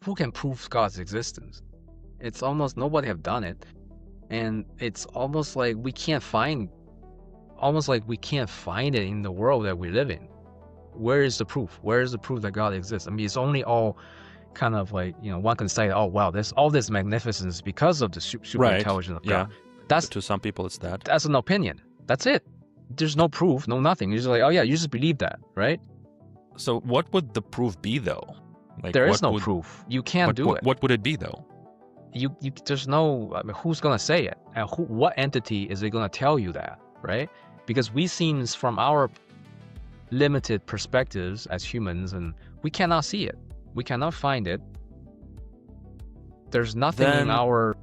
who can prove God's existence? It's almost nobody have done it, and it's almost like we can't find it in the world that we live in. Where is the proof? Where is the proof that God exists? I mean, it's only all kind of like, one can say, oh wow, there's all this magnificence because of the super Right. intelligence of Yeah. God. To some people, it's that. That's an opinion. That's it. There's no proof, no nothing. You're just like, oh yeah, you just believe that, right? So what would the proof be, though? Like, There is what no would- proof. You can't do it. What would it be, though? You there's no, I mean, who's gonna say it, and what entity is it gonna tell you that, right? Because we seem from our limited perspectives as humans, and we cannot see it, we cannot find it. There's nothing in Then- our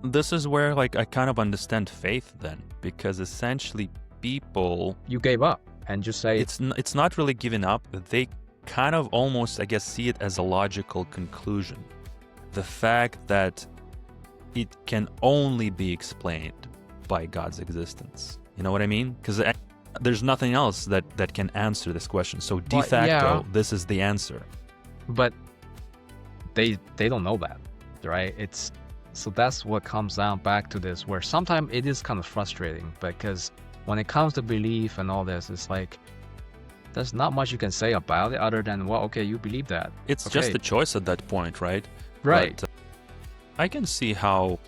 This is where, like, I kind of understand faith then, because essentially people, you gave up and just say it's not really giving up. They kind of almost, I guess, see it as a logical conclusion. The fact that it can only be explained by God's existence. You know what I mean? Because there's nothing else that can answer this question. So de But, facto, yeah. this is the answer. but they don't know that, right? So that's what comes down back to this, where sometimes it is kind of frustrating, because when it comes to belief and all this, it's like there's not much you can say about it other than, well, okay, you believe that. It's Okay. just a choice at that point, right? Right. But, I can see how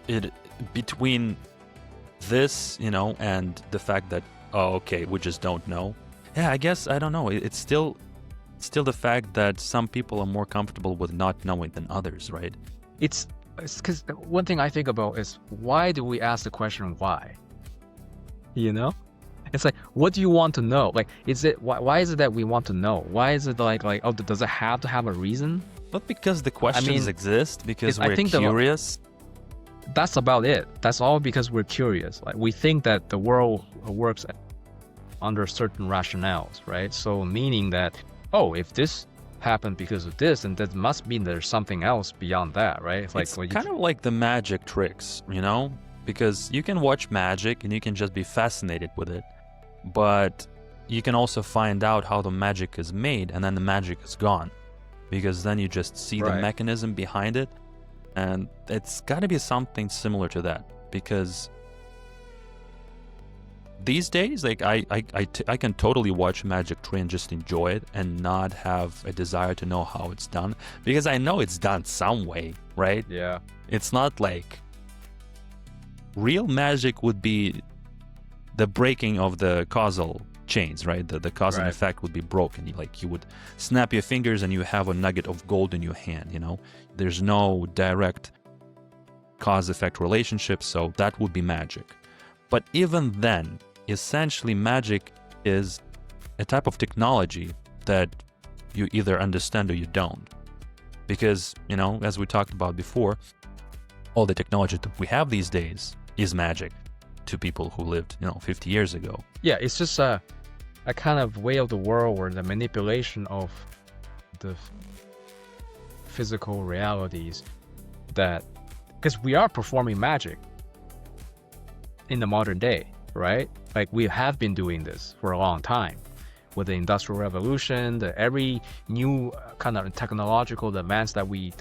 it between this, and the fact that, oh, okay, we just don't know. Yeah, I guess, I don't know. It's still the fact that some people are more comfortable with not knowing than others, right? It's because one thing I think about is, why do we ask the question why? It's like, what do you want to know? Like, why is it that we want to know? Why is it like, oh, does it have to have a reason? But because the questions exist, because I we're think curious. That's about it. That's all because we're curious. Like, we think that the world works under certain rationales, right? So meaning that, oh, if this happened because of this, and that must mean there's something else beyond that, right? It's like, It's kind of like the magic tricks, because you can watch magic and you can just be fascinated with it, but you can also find out how the magic is made, and then the magic is gone, because then you just see the Right. mechanism behind it. And it's got to be something similar to that, because these days, like, I can totally watch Magic Tree and just enjoy it and not have a desire to know how it's done, because I know it's done some way, right? yeah, It's not like real magic would be the breaking of the causal chains, right? The cause and Right. effect would be broken. You would snap your fingers and you have a nugget of gold in your hand, There's no direct cause-effect relationship, so that would be magic. But even then, essentially magic is a type of technology that you either understand or you don't. Because, as we talked about before, all the technology that we have these days is magic to people who lived, 50 years ago. yeah. It's just a kind of way of the world where the manipulation of the physical realities, that because we are performing magic in the modern day, right? Like, we have been doing this for a long time with the Industrial Revolution. Every new kind of technological advance that we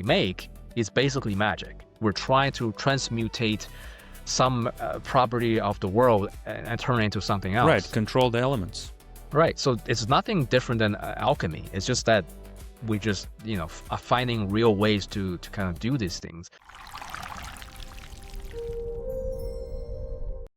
make is basically magic. We're trying to transmutate some property of the world and turn it into something else. Right, control the elements. Right. So it's nothing different than alchemy. It's just that we just, are finding real ways to kind of do these things.